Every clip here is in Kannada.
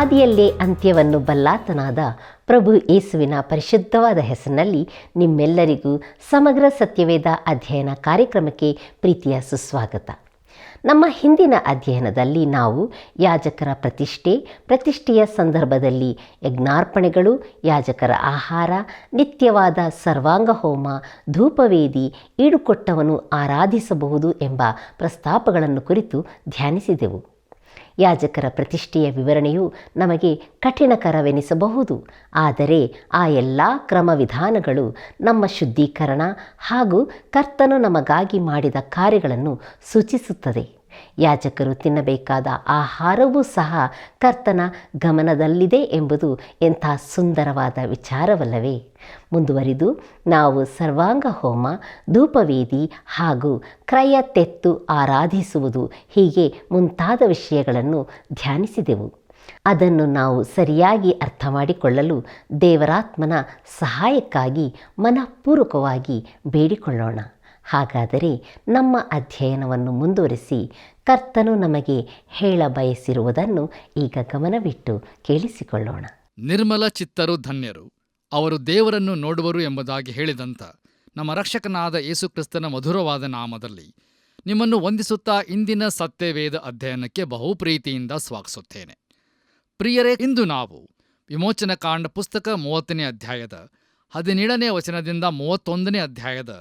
ಆದಿಯಲ್ಲೇ ಅಂತ್ಯವನ್ನು ಬಲ್ಲಾತನಾದ ಪ್ರಭು ಯೇಸುವಿನ ಪರಿಶುದ್ಧವಾದ ಹೆಸರಿನಲ್ಲಿ ನಿಮ್ಮೆಲ್ಲರಿಗೂ ಸಮಗ್ರ ಸತ್ಯವೇದ ಅಧ್ಯಯನ ಕಾರ್ಯಕ್ರಮಕ್ಕೆ ಪ್ರೀತಿಯ ಸುಸ್ವಾಗತ. ನಮ್ಮ ಹಿಂದಿನ ಅಧ್ಯಯನದಲ್ಲಿ ನಾವು ಯಾಜಕರ ಪ್ರತಿಷ್ಠೆಯ ಸಂದರ್ಭದಲ್ಲಿ ಯಜ್ಞಾರ್ಪಣೆಗಳು, ಯಾಜಕರ ಆಹಾರ, ನಿತ್ಯವಾದ ಸರ್ವಾಂಗ ಹೋಮ, ಧೂಪವೇದಿ, ಈಡುಕೊಟ್ಟವನು ಆರಾಧಿಸಬಹುದು ಎಂಬ ಪ್ರಸ್ತಾಪಗಳನ್ನು ಕುರಿತು ಧ್ಯಾನಿಸಿದೆವು. ಯಾಜಕರ ಪ್ರತಿಷ್ಠೆಯ ವಿವರಣೆಯು ನಮಗೆ ಕಠಿಣಕರವೆನಿಸಬಹುದು, ಆದರೆ ಆ ಎಲ್ಲ ಕ್ರಮವಿಧಾನಗಳು ನಮ್ಮ ಶುದ್ಧೀಕರಣ ಹಾಗೂ ಕರ್ತನು ನಮಗಾಗಿ ಮಾಡಿದ ಕಾರ್ಯಗಳನ್ನು ಸೂಚಿಸುತ್ತದೆ. ಯಾಜಕರು ತಿನ್ನಬೇಕಾದ ಆಹಾರವೂ ಸಹ ಕರ್ತನ ಗಮನದಲ್ಲಿದೆ ಎಂಬುದು ಎಂಥ ಸುಂದರವಾದ ವಿಚಾರವಲ್ಲವೇ? ಮುಂದುವರಿದು ನಾವು ಸರ್ವಾಂಗ ಹೋಮ, ಧೂಪವೇದಿ ಹಾಗೂ ಕ್ರಯ ತೆತ್ತು ಆರಾಧಿಸುವುದು ಹೀಗೆ ಮುಂತಾದ ವಿಷಯಗಳನ್ನು ಧ್ಯಾನಿಸಿದೆವು. ಅದನ್ನು ನಾವು ಸರಿಯಾಗಿ ಅರ್ಥ ಮಾಡಿಕೊಳ್ಳಲು ದೇವರಾತ್ಮನ ಸಹಾಯಕ್ಕಾಗಿ ಮನಃಪೂರ್ವಕವಾಗಿ ಬೇಡಿಕೊಳ್ಳೋಣ. ಹಾಗಾದರೆ ನಮ್ಮ ಅಧ್ಯಯನವನ್ನು ಮುಂದುವರಿಸಿ ಕರ್ತನು ನಮಗೆ ಹೇಳ ಬಯಸಿರುವುದನ್ನು ಈಗ ಗಮನವಿಟ್ಟು ಕೇಳಿಸಿಕೊಳ್ಳೋಣ. ನಿರ್ಮಲ ಚಿತ್ತರು ಧನ್ಯರು, ಅವರು ದೇವರನ್ನು ನೋಡುವರು ಎಂಬುದಾಗಿ ಹೇಳಿದಂಥ ನಮ್ಮ ರಕ್ಷಕನಾದ ಯೇಸುಕ್ರಿಸ್ತನ ಮಧುರವಾದ ನಾಮದಲ್ಲಿ ನಿಮ್ಮನ್ನು ವಂದಿಸುತ್ತಾ ಇಂದಿನ ಸತ್ಯವೇದ ಅಧ್ಯಯನಕ್ಕೆ ಬಹು ಪ್ರೀತಿಯಿಂದ ಸ್ವಾಗತಿಸುತ್ತೇನೆ. ಪ್ರಿಯರೇ, ಇಂದು ನಾವು ವಿಮೋಚನಕಾಂಡ ಪುಸ್ತಕ 30ನೇ ಅಧ್ಯಾಯದ 17ನೇ ವಚನದಿಂದ 31ನೇ ಅಧ್ಯಾಯದ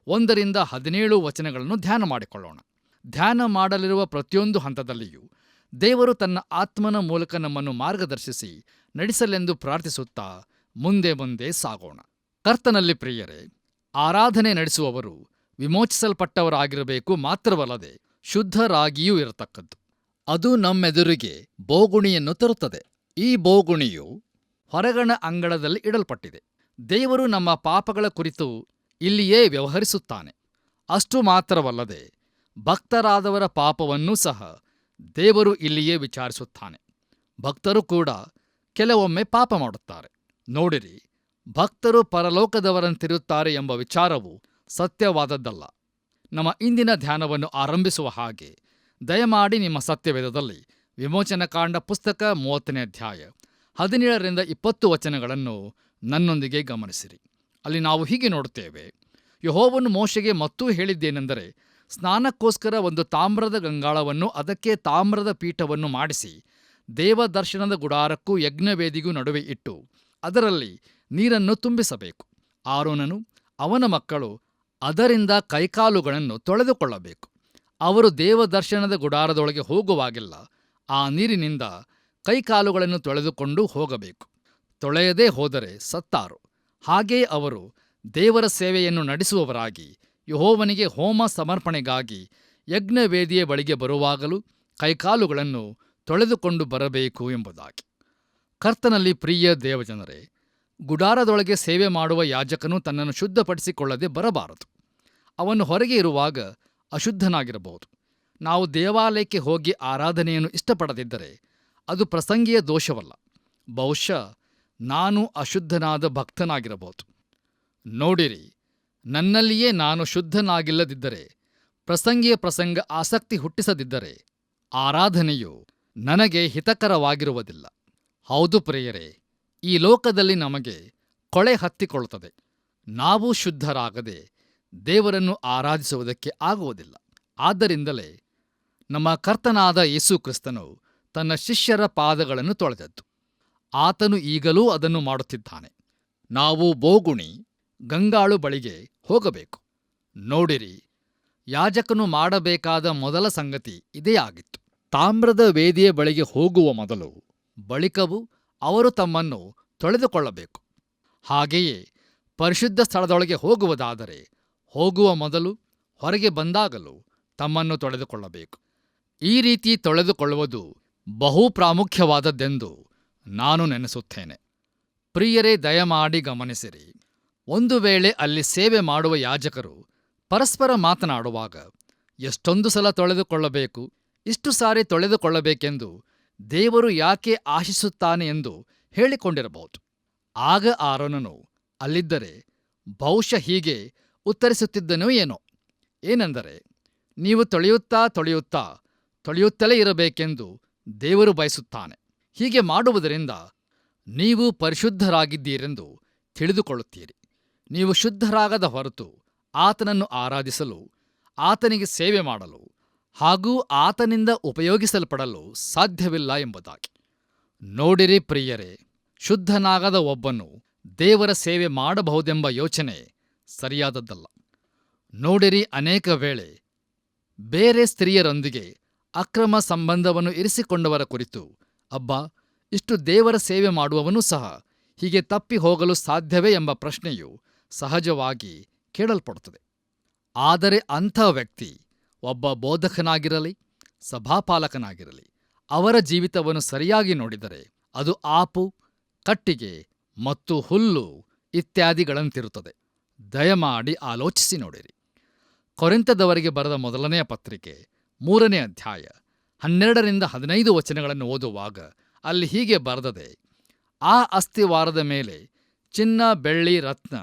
1ರಿಂದ 17 ವಚನಗಳನ್ನು ಧ್ಯಾನ ಮಾಡಿಕೊಳ್ಳೋಣ. ಧ್ಯಾನ ಮಾಡಲಿರುವ ಪ್ರತಿಯೊಂದು ಹಂತದಲ್ಲಿಯೂ ದೇವರು ತನ್ನ ಆತ್ಮನ ಮೂಲಕ ನಮ್ಮನ್ನು ಮಾರ್ಗದರ್ಶಿಸಿ ನಡೆಸಲೆಂದು ಪ್ರಾರ್ಥಿಸುತ್ತಾ ಮುಂದೆ ಸಾಗೋಣ. ಕರ್ತನಲ್ಲಿ ಪ್ರಿಯರೇ, ಆರಾಧನೆ ನಡೆಸುವವರು ವಿಮೋಚಿಸಲ್ಪಟ್ಟವರಾಗಿರಬೇಕು ಮಾತ್ರವಲ್ಲದೆ ಶುದ್ಧರಾಗಿಯೂ ಇರತಕ್ಕದ್ದು. ಅದು ನಮ್ಮೆದುರಿಗೆ ಬೋಗುಣಿಯನ್ನು ತರುತ್ತದೆ. ಈ ಬೋಗುಣಿಯು ಹೊರಗಣ ಅಂಗಳದಲ್ಲಿ ಇಡಲ್ಪಟ್ಟಿದೆ. ದೇವರು ನಮ್ಮ ಪಾಪಗಳ ಕುರಿತು ಇಲ್ಲಿಯೇ ವ್ಯವಹರಿಸುತ್ತಾನೆ. ಅಷ್ಟು ಮಾತ್ರವಲ್ಲದೆ ಭಕ್ತರಾದವರ ಪಾಪವನ್ನೂ ಸಹ ದೇವರು ಇಲ್ಲಿಯೇ ವಿಚಾರಿಸುತ್ತಾನೆ. ಭಕ್ತರು ಕೂಡ ಕೆಲವೊಮ್ಮೆ ಪಾಪ ಮಾಡುತ್ತಾರೆ. ನೋಡಿರಿ, ಭಕ್ತರು ಪರಲೋಕದವರಂತಿರುತ್ತಾರೆ ಎಂಬ ವಿಚಾರವು ಸತ್ಯವಾದದ್ದಲ್ಲ. ನಮ್ಮ ಇಂದಿನ ಧ್ಯಾನವನ್ನು ಆರಂಭಿಸುವ ಹಾಗೆ ದಯಮಾಡಿ ನಿಮ್ಮ ಸತ್ಯವೇದದಲ್ಲಿ ವಿಮೋಚನಕಾಂಡ ಪುಸ್ತಕ 30ನೇ ಅಧ್ಯಾಯ 17ರಿಂದ 20 ವಚನಗಳನ್ನು ನನ್ನೊಂದಿಗೆ ಗಮನಿಸಿರಿ. ಅಲ್ಲಿ ನಾವು ಹೀಗೆ ನೋಡುತ್ತೇವೆ: ಯೆಹೋವನು ಮೋಶೆಗೆ ಮತ್ತೂ ಹೇಳಿದ್ದೇನೆಂದರೆ, ಸ್ನಾನಕ್ಕೋಸ್ಕರ ಒಂದು ತಾಮ್ರದ ಗಂಗಾಳವನ್ನು, ಅದಕ್ಕೆ ತಾಮ್ರದ ಪೀಠವನ್ನು ಮಾಡಿಸಿ, ದೇವದರ್ಶನದ ಗುಡಾರಕ್ಕೂ ಯಜ್ಞವೇದಿಗೂ ನಡುವೆ ಇಟ್ಟು ಅದರಲ್ಲಿ ನೀರನ್ನು ತುಂಬಿಸಬೇಕು. ಆರೋನನು ಅವನ ಮಕ್ಕಳು ಅದರಿಂದ ಕೈಕಾಲುಗಳನ್ನು ತೊಳೆದುಕೊಳ್ಳಬೇಕು. ಅವರು ದೇವದರ್ಶನದ ಗುಡಾರದೊಳಗೆ ಹೋಗುವಾಗಿಲ್ಲ ಆ ನೀರಿನಿಂದ ಕೈಕಾಲುಗಳನ್ನು ತೊಳೆದುಕೊಂಡು ಹೋಗಬೇಕು. ತೊಳೆಯದೇ ಹೋದರೆ ಸತ್ತಾರು. ಹಾಗೆಯೇ ಅವರು ದೇವರ ಸೇವೆಯನ್ನು ನಡೆಸುವವರಾಗಿ ಯೆಹೋವನಿಗೆ ಹೋಮ ಸಮರ್ಪಣೆಗಾಗಿ ಯಜ್ಞವೇದಿಯ ಬಳಿಗೆ ಬರುವಾಗಲೂ ಕೈಕಾಲುಗಳನ್ನು ತೊಳೆದುಕೊಂಡು ಬರಬೇಕು ಎಂಬುದಾಗಿ. ಕರ್ತನಲ್ಲಿ ಪ್ರಿಯ ದೇವಜನರೇ, ಗುಡಾರದೊಳಗೆ ಸೇವೆ ಮಾಡುವ ಯಾಜಕನು ತನ್ನನ್ನು ಶುದ್ಧಪಡಿಸಿಕೊಳ್ಳದೆ ಬರಬಾರದು. ಅವನು ಹೊರಗೆ ಇರುವಾಗ ಅಶುದ್ಧನಾಗಿರಬಹುದು. ನಾವು ದೇವಾಲಯಕ್ಕೆ ಹೋಗಿ ಆರಾಧನೆಯನ್ನು ಇಷ್ಟಪಡದಿದ್ದರೆ ಅದು ಪ್ರಸಂಗಿಯ ದೋಷವಲ್ಲ. ಬಹುಶಃ ನಾನು ಅಶುದ್ಧನಾದ ಭಕ್ತನಾಗಿರಬಹುದು. ನೋಡಿರಿ, ನನ್ನಲ್ಲಿಯೇ ನಾನು ಶುದ್ಧನಾಗಿಲ್ಲದಿದ್ದರೆ, ಪ್ರಸಂಗಿಯ ಪ್ರಸಂಗ ಆಸಕ್ತಿ ಹುಟ್ಟಿಸದಿದ್ದರೆ ಆರಾಧನೆಯು ನನಗೆ ಹಿತಕರವಾಗಿರುವುದಿಲ್ಲ. ಹೌದು ಪ್ರಿಯರೇ, ಈ ಲೋಕದಲ್ಲಿ ನಮಗೆ ಕೊಳೆ ಹತ್ತಿಕೊಳ್ಳುತ್ತದೆ. ನಾವು ಶುದ್ಧರಾಗದೆ ದೇವರನ್ನು ಆರಾಧಿಸುವುದಕ್ಕೆ ಆಗುವುದಿಲ್ಲ. ಆದ್ದರಿಂದಲೇ ನಮ್ಮ ಕರ್ತನಾದ ಯೇಸು ಕ್ರಿಸ್ತನು ತನ್ನ ಶಿಷ್ಯರ ಪಾದಗಳನ್ನು ತೊಳೆದದ್ದು. ಆತನು ಈಗಲೂ ಅದನ್ನು ಮಾಡುತ್ತಿದ್ದಾನೆ. ನಾವು ಬೋಗುಣಿ, ಗಂಗಾಳು ಬಳಿಗೆ ಹೋಗಬೇಕು. ನೋಡಿರಿ, ಯಾಜಕನು ಮಾಡಬೇಕಾದ ಮೊದಲ ಸಂಗತಿ ಇದೇ ಆಗಿತ್ತು. ತಾಮ್ರದ ವೇದಿಯ ಬಳಿಗೆ ಹೋಗುವ ಮೊದಲು ಬಳಿಕವೂ ಅವರು ತಮ್ಮನ್ನು ತೊಳೆದುಕೊಳ್ಳಬೇಕು. ಹಾಗೆಯೇ ಪರಿಶುದ್ಧ ಸ್ಥಳದೊಳಗೆ ಹೋಗುವುದಾದರೆ ಹೋಗುವ ಮೊದಲು ಹೊರಗೆ ಬಂದಾಗಲೂ ತಮ್ಮನ್ನು ತೊಳೆದುಕೊಳ್ಳಬೇಕು. ಈ ರೀತಿ ತೊಳೆದುಕೊಳ್ಳುವುದು ಬಹು ಪ್ರಾಮುಖ್ಯವಾದದ್ದೆಂದು ನಾನು ನೆನೆಸುತ್ತೇನೆ. ಪ್ರಿಯರೇ, ದಯಮಾಡಿ ಗಮನಿಸಿರಿ. ಒಂದು ವೇಳೆ ಅಲ್ಲಿ ಸೇವೆ ಮಾಡುವ ಯಾಜಕರು ಪರಸ್ಪರ ಮಾತನಾಡುವಾಗ ಎಷ್ಟೊಂದು ಸಲ ತೊಳೆದುಕೊಳ್ಳಬೇಕು, ಇಷ್ಟು ಸಾರಿ ತೊಳೆದುಕೊಳ್ಳಬೇಕೆಂದು ದೇವರು ಯಾಕೆ ಆಶಿಸುತ್ತಾನೆ ಎಂದು ಹೇಳಿಕೊಂಡಿರಬಹುದು. ಆಗ ಆರೋನನು ಅಲ್ಲಿದ್ದರೆ ಬಹುಶಃ ಹೀಗೆ ಉತ್ತರಿಸುತ್ತಿದ್ದನೋ ಏನೋ. ಏನೆಂದರೆ, ನೀವು ತೊಳೆಯುತ್ತಲೇ ಇರಬೇಕೆಂದು ದೇವರು ಬಯಸುತ್ತಾನೆ. ಹೀಗೆ ಮಾಡುವುದರಿಂದ ನೀವು ಪರಿಶುದ್ಧರಾಗಿದ್ದೀರೆಂದು ತಿಳಿದುಕೊಳ್ಳುತ್ತೀರಿ. ನೀವು ಶುದ್ಧರಾಗದ ಹೊರತು ಆತನನ್ನು ಆರಾಧಿಸಲು, ಆತನಿಗೆ ಸೇವೆ ಮಾಡಲು ಹಾಗೂ ಆತನಿಂದ ಉಪಯೋಗಿಸಲ್ಪಡಲು ಸಾಧ್ಯವಿಲ್ಲ ಎಂಬುದಾಗಿ. ನೋಡಿರಿ ಪ್ರಿಯರೇ, ಶುದ್ಧನಾಗದ ಒಬ್ಬನು ದೇವರ ಸೇವೆ ಮಾಡಬಹುದೆಂಬ ಯೋಚನೆ ಸರಿಯಾದದ್ದಲ್ಲ. ನೋಡಿರಿ, ಅನೇಕ ವೇಳೆ ಬೇರೆ ಸ್ತ್ರೀಯರೊಂದಿಗೆ ಅಕ್ರಮ ಸಂಬಂಧವನ್ನು ಇರಿಸಿಕೊಂಡವರ ಕುರಿತು, ಅಬ್ಬಾ, ಇಷ್ಟು ದೇವರ ಸೇವೆ ಮಾಡುವವನೂ ಸಹ ಹೀಗೆ ತಪ್ಪಿ ಹೋಗಲು ಸಾಧ್ಯವೇ ಎಂಬ ಪ್ರಶ್ನೆಯು ಸಹಜವಾಗಿ ಕೇಳಲ್ಪಡುತ್ತದೆ. ಆದರೆ ಅಂಥ ವ್ಯಕ್ತಿ ಒಬ್ಬ ಬೋಧಕನಾಗಿರಲಿ, ಸಭಾಪಾಲಕನಾಗಿರಲಿ, ಅವರ ಜೀವಿತವನ್ನು ಸರಿಯಾಗಿ ನೋಡಿದರೆ ಅದು ಆಪು, ಕಟ್ಟಿಗೆ ಮತ್ತು ಹುಲ್ಲು ಇತ್ಯಾದಿಗಳಂತಿರುತ್ತದೆ. ದಯಮಾಡಿ ಆಲೋಚಿಸಿ ನೋಡಿರಿ. ಕೊರಿಂಥದವರಿಗೆ ಬರೆದ ಮೊದಲನೆಯ ಪತ್ರಿಕೆ 3ನೇ ಅಧ್ಯಾಯ 12-15 ವಚನಗಳನ್ನು ಓದುವಾಗ ಅಲ್ಲಿ ಹೀಗೆ ಬರೆದದೆ: ಆ ಅಸ್ತಿವಾರದ ಮೇಲೆ ಚಿನ್ನ, ಬೆಳ್ಳಿ, ರತ್ನ,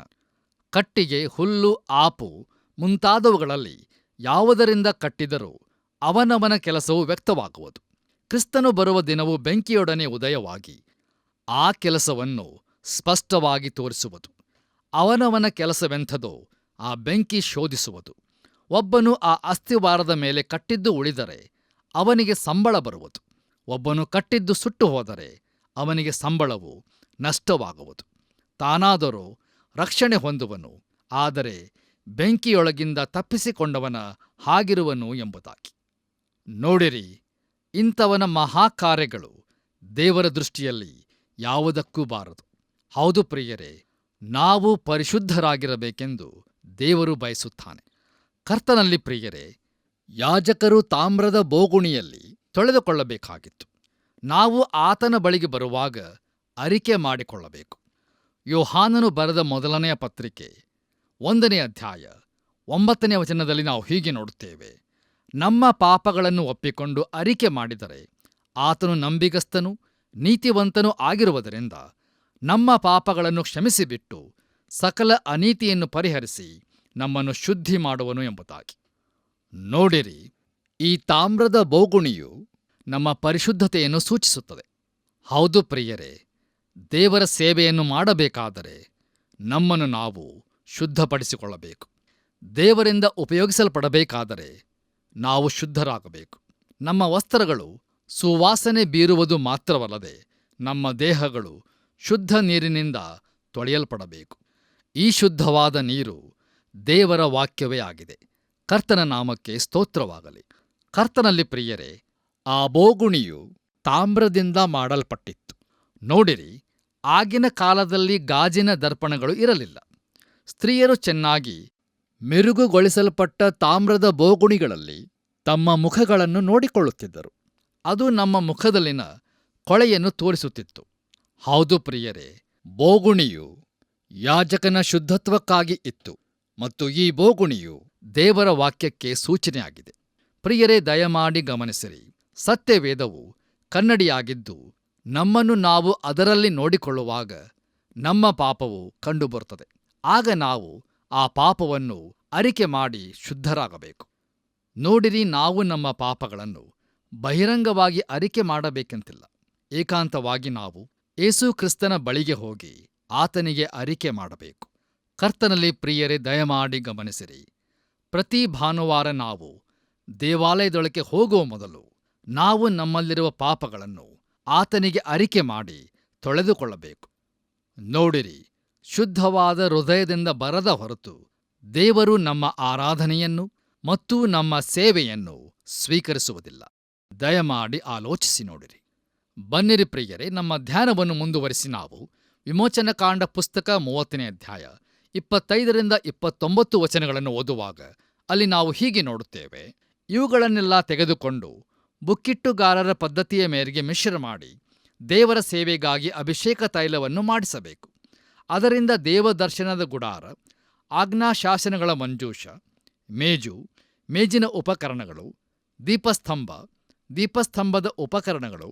ಕಟ್ಟಿಗೆ, ಹುಲ್ಲು, ಆಪು ಮುಂತಾದವುಗಳಲ್ಲಿ ಯಾವುದರಿಂದ ಕಟ್ಟಿದರೂ ಅವನವನ ಕೆಲಸವು ವ್ಯಕ್ತವಾಗುವುದು. ಕ್ರಿಸ್ತನು ಬರುವ ದಿನವು ಬೆಂಕಿಯೊಡನೆ ಉದಯವಾಗಿ ಆ ಕೆಲಸವನ್ನು ಸ್ಪಷ್ಟವಾಗಿ ತೋರಿಸುವುದು. ಅವನವನ ಕೆಲಸವೆಂಥದೋ ಆ ಬೆಂಕಿ ಶೋಧಿಸುವುದು. ಒಬ್ಬನು ಆ ಅಸ್ತಿವಾರದ ಮೇಲೆ ಕಟ್ಟಿದ್ದು ಉಳಿದರೆ ಅವನಿಗೆ ಸಂಬಳ ಬರುವುದು. ಒಬ್ಬನು ಕಟ್ಟಿದ್ದು ಸುಟ್ಟು ಹೋದರೆ ಅವನಿಗೆ ಸಂಬಳವು ನಷ್ಟವಾಗುವುದು. ತಾನಾದರೂ ರಕ್ಷಣೆ ಹೊಂದುವನು, ಆದರೆ ಬೆಂಕಿಯೊಳಗಿಂದ ತಪ್ಪಿಸಿಕೊಂಡವನ ಹಾಗಿರುವನು ಎಂಬುದಾಗಿ. ನೋಡಿರಿ, ಇಂಥವನ ಮಹಾಕಾರ್ಯಗಳು ದೇವರ ದೃಷ್ಟಿಯಲ್ಲಿ ಯಾವುದಕ್ಕೂ ಬಾರದು. ಹೌದು ಪ್ರಿಯರೇ, ನಾವು ಪರಿಶುದ್ಧರಾಗಿರಬೇಕೆಂದು ದೇವರು ಬಯಸುತ್ತಾನೆ. ಕರ್ತನಲ್ಲಿ ಪ್ರಿಯರೇ, ಯಾಜಕರು ತಾಮ್ರದ ಬೋಗುಣಿಯಲ್ಲಿ ತೊಳೆದುಕೊಳ್ಳಬೇಕಾಗಿತ್ತು. ನಾವು ಆತನ ಬಳಿಗೆ ಬರುವಾಗ ಅರಿಕೆ ಮಾಡಿಕೊಳ್ಳಬೇಕು. ಯೋಹಾನನು ಬರೆದ ಮೊದಲನೆಯ ಪತ್ರಿಕೆ 1ನೇ ಅಧ್ಯಾಯ 9ನೇ ವಚನದಲ್ಲಿ ನಾವು ಹೀಗೆ ನೋಡುತ್ತೇವೆ: ನಮ್ಮ ಪಾಪಗಳನ್ನು ಒಪ್ಪಿಕೊಂಡು ಅರಿಕೆ ಮಾಡಿದರೆ ಆತನು ನಂಬಿಗಸ್ತನೂ ನೀತಿವಂತನೂ ಆಗಿರುವುದರಿಂದ ನಮ್ಮ ಪಾಪಗಳನ್ನು ಕ್ಷಮಿಸಿಬಿಟ್ಟು ಸಕಲ ಅನೀತಿಯನ್ನು ಪರಿಹರಿಸಿ ನಮ್ಮನ್ನು ಶುದ್ಧಿ ಮಾಡುವನು ಎಂಬುದಾಗಿ. ನೋಡಿರಿ, ಈ ತಾಮ್ರದ ಬೋಗುಣಿಯು ನಮ್ಮ ಪರಿಶುದ್ಧತೆಯನ್ನು ಸೂಚಿಸುತ್ತದೆ. ಹೌದು ಪ್ರಿಯರೇ, ದೇವರ ಸೇವೆಯನ್ನು ಮಾಡಬೇಕಾದರೆ ನಮ್ಮನ್ನು ನಾವು ಶುದ್ಧಪಡಿಸಿಕೊಳ್ಳಬೇಕು. ದೇವರಿಂದ ಉಪಯೋಗಿಸಲ್ಪಡಬೇಕಾದರೆ ನಾವು ಶುದ್ಧರಾಗಬೇಕು. ನಮ್ಮ ವಸ್ತ್ರಗಳು ಸುವಾಸನೆ ಬೀರುವುದು ಮಾತ್ರವಲ್ಲದೆ ನಮ್ಮ ದೇಹಗಳು ಶುದ್ಧ ನೀರಿನಿಂದ ತೊಳೆಯಲ್ಪಡಬೇಕು. ಈ ಶುದ್ಧವಾದ ನೀರು ದೇವರ ವಾಕ್ಯವೇ ಆಗಿದೆ. ಕರ್ತನ ನಾಮಕ್ಕೆ ಸ್ತೋತ್ರವಾಗಲಿ. ಕರ್ತನಲ್ಲಿ ಪ್ರಿಯರೇ, ಆ ಬೋಗುಣಿಯು ತಾಮ್ರದಿಂದ ಮಾಡಲ್ಪಟ್ಟಿತ್ತು. ನೋಡಿರಿ, ಆಗಿನ ಕಾಲದಲ್ಲಿ ಗಾಜಿನ ದರ್ಪಣಗಳು ಇರಲಿಲ್ಲ. ಸ್ತ್ರೀಯರು ಚೆನ್ನಾಗಿ ಮೆರುಗುಗೊಳಿಸಲ್ಪಟ್ಟ ತಾಮ್ರದ ಬೋಗುಣಿಗಳಲ್ಲಿ ತಮ್ಮ ಮುಖಗಳನ್ನು ನೋಡಿಕೊಳ್ಳುತ್ತಿದ್ದರು. ಅದು ನಮ್ಮ ಮುಖದಲ್ಲಿನ ಕೊಳೆಯನ್ನು ತೋರಿಸುತ್ತಿತ್ತು. ಹೌದು ಪ್ರಿಯರೇ, ಬೋಗುಣಿಯು ಯಾಜಕನ ಶುದ್ಧತ್ವಕ್ಕಾಗಿ ಇತ್ತು ಮತ್ತು ಈ ಬೋಗುಣಿಯು ದೇವರ ವಾಕ್ಯಕ್ಕೆ ಸೂಚನೆಯಾಗಿದೆ. ಪ್ರಿಯರೇ, ದಯಮಾಡಿ ಗಮನಿಸಿರಿ. ಸತ್ಯವೇದವು ಕನ್ನಡಿಯಾಗಿದ್ದು ನಮ್ಮನ್ನು ನಾವು ಅದರಲ್ಲಿ ನೋಡಿಕೊಳ್ಳುವಾಗ ನಮ್ಮ ಪಾಪವು ಕಂಡುಬರುತ್ತದೆ. ಆಗ ನಾವು ಆ ಪಾಪವನ್ನು ಅರಿಕೆ ಮಾಡಿ ಶುದ್ಧರಾಗಬೇಕು. ನೋಡಿರಿ, ನಾವು ನಮ್ಮ ಪಾಪಗಳನ್ನು ಬಹಿರಂಗವಾಗಿ ಅರಿಕೆ ಮಾಡಬೇಕೆಂತಿಲ್ಲ. ಏಕಾಂತವಾಗಿ ನಾವು ಯೇಸು ಕ್ರಿಸ್ತನ ಬಳಿಗೆ ಹೋಗಿ ಆತನಿಗೆ ಅರಿಕೆ ಮಾಡಬೇಕು. ಕರ್ತನಲ್ಲಿ ಪ್ರಿಯರೇ, ದಯಮಾಡಿ ಗಮನಿಸಿರಿ. ಪ್ರತಿ ಭಾನುವಾರ ನಾವು ದೇವಾಲಯದೊಳಗೆ ಹೋಗುವ ಮೊದಲು ನಾವು ನಮ್ಮಲ್ಲಿರುವ ಪಾಪಗಳನ್ನು ಆತನಿಗೆ ಅರಿಕೆ ಮಾಡಿ ತೊಳೆದುಕೊಳ್ಳಬೇಕು. ನೋಡಿರಿ, ಶುದ್ಧವಾದ ಹೃದಯದಿಂದ ಬರದ ಹೊರತು ದೇವರು ನಮ್ಮ ಆರಾಧನೆಯನ್ನು ಮತ್ತು ನಮ್ಮ ಸೇವೆಯನ್ನು ಸ್ವೀಕರಿಸುವುದಿಲ್ಲ. ದಯಮಾಡಿ ಆಲೋಚಿಸಿ ನೋಡಿರಿ. ಬನ್ನಿರಿ ಪ್ರಿಯರೇ, ನಮ್ಮ ಧ್ಯಾನವನ್ನು ಮುಂದುವರಿಸಿ ನಾವು ವಿಮೋಚನಕಾಂಡ ಪುಸ್ತಕ 30ನೇ ಅಧ್ಯಾಯ 25-29 ವಚನಗಳನ್ನು ಓದುವಾಗ ಅಲ್ಲಿ ನಾವು ಹೀಗೆ ನೋಡುತ್ತೇವೆ: ಇವುಗಳನ್ನೆಲ್ಲ ತೆಗೆದುಕೊಂಡು ಬುಕ್ಕಿಟ್ಟುಗಾರರ ಪದ್ಧತಿಯ ಮೇರೆಗೆ ಮಿಶ್ರ ಮಾಡಿ ದೇವರ ಸೇವೆಗಾಗಿ ಅಭಿಷೇಕ ತೈಲವನ್ನು ಮಾಡಿಸಬೇಕು. ಅದರಿಂದ ದೇವದರ್ಶನದ ಗುಡಾರ, ಆಜ್ಞಾಶಾಸನಗಳ ಮಂಜೂಷ, ಮೇಜು, ಮೇಜಿನ ಉಪಕರಣಗಳು, ದೀಪಸ್ತಂಭ, ದೀಪಸ್ತಂಭದ ಉಪಕರಣಗಳು,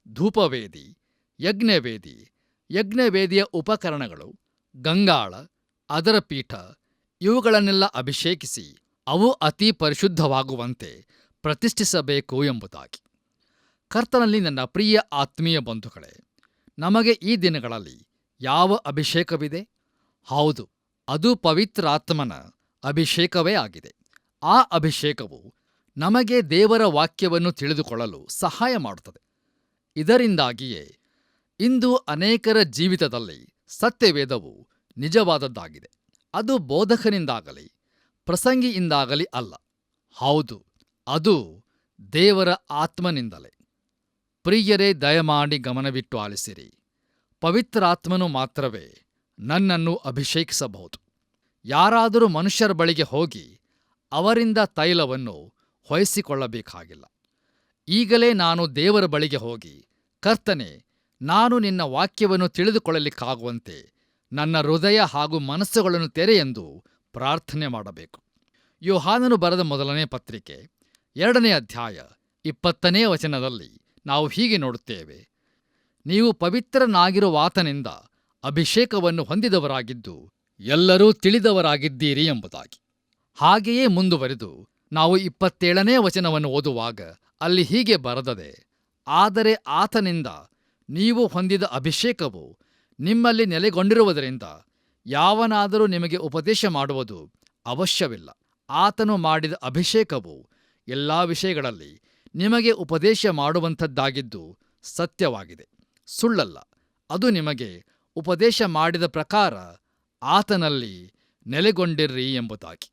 ಧೂಪವೇದಿ, ಯಜ್ಞವೇದಿ, ಯಜ್ಞವೇದಿಯ ಉಪಕರಣಗಳು, ಗಂಗಾಳ, ಅದರ ಪೀಠ, ಇವುಗಳನ್ನೆಲ್ಲ ಅಭಿಷೇಕಿಸಿ ಅವು ಅತಿ ಪರಿಶುದ್ಧವಾಗುವಂತೆ ಪ್ರತಿಷ್ಠಿಸಬೇಕು ಎಂಬುದಾಗಿ. ಕರ್ತನಲ್ಲಿ ನನ್ನ ಪ್ರಿಯ ಆತ್ಮೀಯ ಬಂಧುಗಳೇ, ನಮಗೆ ಈ ದಿನಗಳಲ್ಲಿ ಯಾವ ಅಭಿಷೇಕವಿದೆ? ಹೌದು, ಅದು ಪವಿತ್ರಾತ್ಮನ ಅಭಿಷೇಕವೇ ಆಗಿದೆ. ಆ ಅಭಿಷೇಕವು ನಮಗೆ ದೇವರ ವಾಕ್ಯವನ್ನು ತಿಳಿದುಕೊಳ್ಳಲು ಸಹಾಯ ಮಾಡುತ್ತದೆ. ಇದರಿಂದಾಗಿಯೇ ಇಂದು ಅನೇಕರ ಜೀವಿತದಲ್ಲಿ ಸತ್ಯವೇದವು ನಿಜವಾದದ್ದಾಗಿದೆ. ಅದು ಬೋಧಕನಿಂದಾಗಲಿ ಪ್ರಸಂಗಿಯಿಂದಾಗಲಿ ಅಲ್ಲ. ಹೌದು, ಅದು ದೇವರ ಆತ್ಮನಿಂದಲೇ. ಪ್ರಿಯರೇ, ದಯಮಾಡಿ ಗಮನವಿಟ್ಟು ಆಲಿಸಿರಿ. ಪವಿತ್ರಾತ್ಮನು ಮಾತ್ರವೇ ನನ್ನನ್ನು ಅಭಿಷೇಕಿಸಬಹುದು. ಯಾರಾದರೂ ಮನುಷ್ಯರ ಬಳಿಗೆ ಹೋಗಿ ಅವರಿಂದ ತೈಲವನ್ನು ಹೊಯ್ಸಿಕೊಳ್ಳಬೇಕಾಗಿಲ್ಲ. ಈಗಲೇ ನಾನು ದೇವರ ಬಳಿಗೆ ಹೋಗಿ, ಕರ್ತನೇ, ನಾನು ನಿನ್ನ ವಾಕ್ಯವನ್ನು ತಿಳಿದುಕೊಳ್ಳಲಿಕ್ಕಾಗುವಂತೆ ನನ್ನ ಹೃದಯ ಹಾಗೂ ಮನಸ್ಸುಗಳನ್ನು ತೆರೆಯೆಂದು ಪ್ರಾರ್ಥನೆ ಮಾಡಬೇಕು. ಯೋಹಾನನು ಬರೆದ ಮೊದಲನೇ ಪತ್ರಿಕೆ 2ನೇ ಅಧ್ಯಾಯ 20ನೇ ವಚನದಲ್ಲಿ ನಾವು ಹೀಗೆ ನೋಡುತ್ತೇವೆ: ನೀವು ಪವಿತ್ರನಾಗಿರುವಾತನಿಂದ ಅಭಿಷೇಕವನ್ನು ಹೊಂದಿದವರಾಗಿದ್ದು ಎಲ್ಲರೂ ತಿಳಿದವರಾಗಿದ್ದೀರಿ ಎಂಬುದಾಗಿ. ಹಾಗೆಯೇ ಮುಂದುವರೆದು ನಾವು 27ನೇ ವಚನವನ್ನು ಓದುವಾಗ ಅಲ್ಲಿ ಹೀಗೆ ಬರೆದದೆ: ಆದರೆ ಆತನಿಂದ ನೀವು ಹೊಂದಿದ ಅಭಿಷೇಕವು ನಿಮ್ಮಲ್ಲಿ ನೆಲೆಗೊಂಡಿರುವುದರಿಂದ ಯಾವನಾದರೂ ನಿಮಗೆ ಉಪದೇಶ ಮಾಡುವುದು ಅವಶ್ಯವಿಲ್ಲ. ಆತನು ಮಾಡಿದ ಅಭಿಷೇಕವು ಎಲ್ಲಾ ವಿಷಯಗಳಲ್ಲಿ ನಿಮಗೆ ಉಪದೇಶ ಮಾಡುವಂಥದ್ದಾಗಿದ್ದು ಸತ್ಯವಾಗಿದೆ, ಸುಳ್ಳಲ್ಲ. ಅದು ನಿಮಗೆ ಉಪದೇಶ ಮಾಡಿದ ಪ್ರಕಾರ ಆತನಲ್ಲಿ ನೆಲೆಗೊಂಡಿರ್ರಿ ಎಂಬುದಾಗಿ.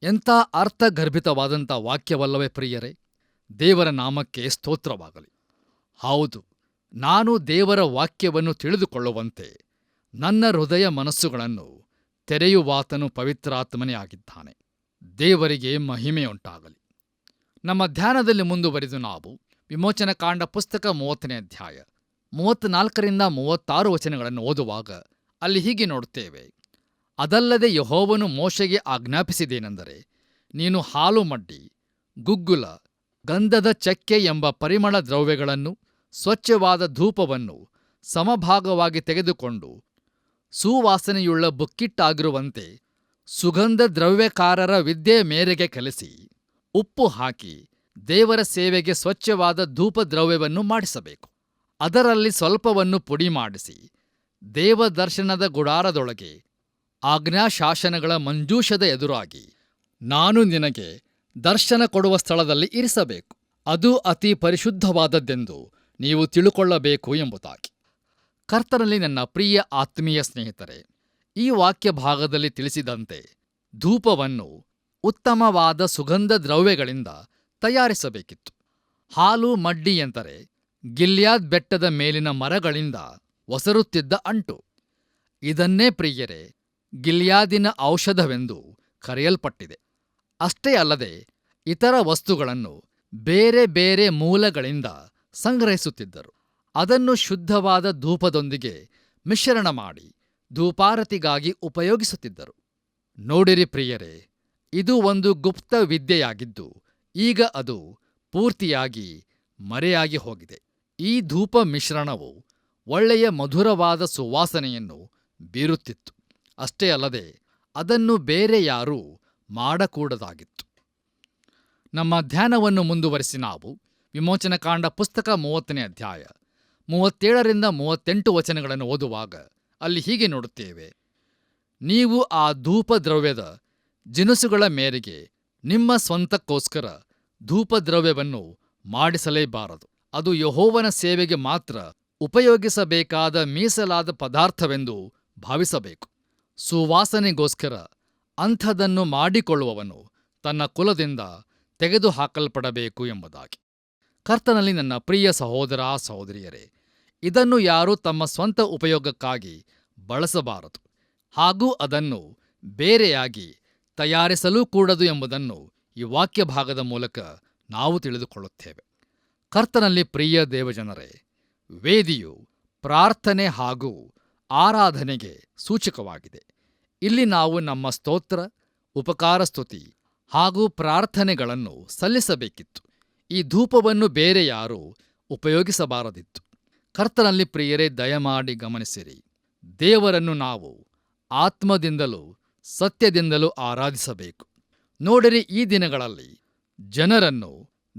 ಎಂಥ ಅರ್ಥಗರ್ಭಿತವಾದಂಥ ವಾಕ್ಯವಲ್ಲವೇ ಪ್ರಿಯರೇ? ದೇವರ ನಾಮಕ್ಕೆ ಸ್ತೋತ್ರವಾಗಲಿ. ಹೌದು, ನಾನು ದೇವರ ವಾಕ್ಯವನ್ನು ತಿಳಿದುಕೊಳ್ಳುವಂತೆ ನನ್ನ ಹೃದಯ ಮನಸ್ಸುಗಳನ್ನು ತೆರೆಯುವಾತನು ಪವಿತ್ರಾತ್ಮನೇ ಆಗಿದ್ದಾನೆ. ದೇವರಿಗೆ ಮಹಿಮೆಯುಂಟಾಗಲಿ. ನಮ್ಮ ಧ್ಯಾನದಲ್ಲಿ ಮುಂದುವರಿದು ನಾವು ವಿಮೋಚನಕಾಂಡ ಪುಸ್ತಕ 30ನೇ ಅಧ್ಯಾಯ 34ರಿಂದ 36 ವಚನಗಳನ್ನು ಓದುವಾಗ ಅಲ್ಲಿ ಹೀಗೆ ನೋಡುತ್ತೇವೆ: ಅದಲ್ಲದೆ ಯೆಹೋವನು ಮೋಶೆಗೆ ಆಜ್ಞಾಪಿಸಿದೇನೆಂದರೆ, ನೀನು ಹಾಲು ಮಡ್ಡಿ, ಗುಗ್ಗುಲ, ಗಂಧದ ಚಕ್ಕೆ ಎಂಬ ಪರಿಮಳ ದ್ರವ್ಯಗಳನ್ನು, ಸ್ವಚ್ಛವಾದ ಧೂಪವನ್ನು ಸಮಭಾಗವಾಗಿ ತೆಗೆದುಕೊಂಡು ಸುವಾಸನೆಯುಳ್ಳ ಬುಕ್ಕಿಟ್ಟಾಗಿರುವಂತೆ ಸುಗಂಧ ದ್ರವ್ಯಕಾರರ ವಿದ್ಯೆಯ ಮೇರೆಗೆ ಕಲಿಸಿ, ಉಪ್ಪು ಹಾಕಿ ದೇವರ ಸೇವೆಗೆ ಸ್ವಚ್ಛವಾದ ಧೂಪದ್ರವ್ಯವನ್ನು ಮಾಡಿಸಬೇಕು. ಅದರಲ್ಲಿ ಸ್ವಲ್ಪವನ್ನು ಪುಡಿ ಮಾಡಿಸಿ ದೇವದರ್ಶನದ ಗುಡಾರದೊಳಗೆ ಆಜ್ಞಾಶಾಸನಗಳ ಮಂಜೂಷದ ಎದುರಾಗಿ ನಾನು ನಿನಗೆ ದರ್ಶನ ಕೊಡುವ ಸ್ಥಳದಲ್ಲಿ ಇರಿಸಬೇಕು. ಅದು ಅತಿ ಪರಿಶುದ್ಧವಾದದ್ದೆಂದು ನೀವು ತಿಳುಕೊಳ್ಳಬೇಕು ಎಂಬುದಾಗಿ. ಕರ್ತನಲ್ಲಿ ನನ್ನ ಪ್ರಿಯ ಆತ್ಮೀಯ ಸ್ನೇಹಿತರೆ, ಈ ವಾಕ್ಯ ಭಾಗದಲ್ಲಿ ತಿಳಿಸಿದಂತೆ ಧೂಪವನ್ನು ಉತ್ತಮವಾದ ಸುಗಂಧ ದ್ರವ್ಯಗಳಿಂದ ತಯಾರಿಸಬೇಕಿತ್ತು. ಹಾಲು ಮಡ್ಡಿ ಎಂದರೆ ಗಿಲ್ಯಾದ್ ಬೆಟ್ಟದ ಮೇಲಿನ ಮರಗಳಿಂದ ಒಸರುತ್ತಿದ್ದ ಅಂಟು. ಇದನ್ನೇ ಪ್ರಿಯರೇ ಗಿಲ್ಯಾದಿನ ಔಷಧವೆಂದು ಕರೆಯಲ್ಪಟ್ಟಿದೆ. ಅಷ್ಟೇ ಅಲ್ಲದೆ ಇತರ ವಸ್ತುಗಳನ್ನು ಬೇರೆ ಬೇರೆ ಮೂಲಗಳಿಂದ ಸಂಗ್ರಹಿಸುತ್ತಿದ್ದರು. ಅದನ್ನು ಶುದ್ಧವಾದ ಧೂಪದೊಂದಿಗೆ ಮಿಶ್ರಣ ಮಾಡಿ ಧೂಪಾರತಿಗಾಗಿ ಉಪಯೋಗಿಸುತ್ತಿದ್ದರು. ನೋಡಿರಿ ಪ್ರಿಯರೇ, ಇದು ಒಂದು ಗುಪ್ತ ವಿದ್ಯೆಯಾಗಿದ್ದು ಈಗ ಅದು ಪೂರ್ತಿಯಾಗಿ ಮರೆಯಾಗಿ ಹೋಗಿದೆ. ಈ ಧೂಪ ಮಿಶ್ರಣವು ಒಳ್ಳೆಯ ಮಧುರವಾದ ಸುವಾಸನೆಯನ್ನು ಬೀರುತ್ತಿತ್ತು. ಅಷ್ಟೇ ಅಲ್ಲದೆ ಅದನ್ನು ಬೇರೆ ಯಾರೂ ಮಾಡಕೂಡದಾಗಿತ್ತು. ನಮ್ಮ ಧ್ಯಾನವನ್ನು ಮುಂದುವರಿಸಿ ನಾವು ವಿಮೋಚನಕಾಂಡ ಪುಸ್ತಕ 30ನೇ ಅಧ್ಯಾಯ 37ರಿಂದ 38 ವಚನಗಳನ್ನು ಓದುವಾಗ ಅಲ್ಲಿ ಹೀಗೆ ನೋಡುತ್ತೇವೆ: ನೀವು ಆ ಧೂಪದ್ರವ್ಯದ ಜಿನುಸುಗಳ ಮೇರೆಗೆ ನಿಮ್ಮ ಸ್ವಂತಕ್ಕೋಸ್ಕರ ಧೂಪದ್ರವ್ಯವನ್ನು ಮಾಡಿಸಲೇಬಾರದು. ಅದು ಯೆಹೋವನ ಸೇವೆಗೆ ಮಾತ್ರ ಉಪಯೋಗಿಸಬೇಕಾದ ಮೀಸಲಾದ ಪದಾರ್ಥವೆಂದು ಭಾವಿಸಬೇಕು. ಸುವಾಸನೆಗೋಸ್ಕರ ಅಂಥದನ್ನು ಮಾಡಿಕೊಳ್ಳುವವನು ತನ್ನ ಕುಲದಿಂದ ತೆಗೆದುಹಾಕಲ್ಪಡಬೇಕು ಎಂಬುದಾಗಿ. ಕರ್ತನಲ್ಲಿ ನನ್ನ ಪ್ರಿಯ ಸಹೋದರ ಸಹೋದರಿಯರೇ, ಇದನ್ನು ಯಾರೂ ತಮ್ಮ ಸ್ವಂತ ಉಪಯೋಗಕ್ಕಾಗಿ ಬಳಸಬಾರದು, ಹಾಗೂ ಅದನ್ನು ಬೇರೆಯಾಗಿ ತಯಾರಿಸಲೂ ಕೂಡದು ಎಂಬುದನ್ನು ಈ ವಾಕ್ಯ ಭಾಗದ ಮೂಲಕ ನಾವು ತಿಳಿದುಕೊಳ್ಳುತ್ತೇವೆ. ಕರ್ತನಲ್ಲಿ ಪ್ರಿಯ ದೇವಜನರೇ, ವೇದಿಯು ಪ್ರಾರ್ಥನೆ ಹಾಗೂ ಆರಾಧನೆಗೆ ಸೂಚಕವಾಗಿದೆ. ಇಲ್ಲಿ ನಾವು ನಮ್ಮ ಸ್ತೋತ್ರ, ಉಪಕಾರ ಸ್ತುತಿ ಹಾಗೂ ಪ್ರಾರ್ಥನೆಗಳನ್ನು ಸಲ್ಲಿಸಬೇಕಿತ್ತು. ಈ ಧೂಪವನ್ನು ಬೇರೆ ಯಾರೂ ಉಪಯೋಗಿಸಬಾರದಿತ್ತು. ಕರ್ತನಲ್ಲಿ ಪ್ರಿಯರೇ, ದಯಮಾಡಿ ಗಮನಿಸಿರಿ. ದೇವರನ್ನು ನಾವು ಆತ್ಮದಿಂದಲೂ ಸತ್ಯದಿಂದಲೂ ಆರಾಧಿಸಬೇಕು. ನೋಡಿರಿ, ಈ ದಿನಗಳಲ್ಲಿ ಜನರನ್ನು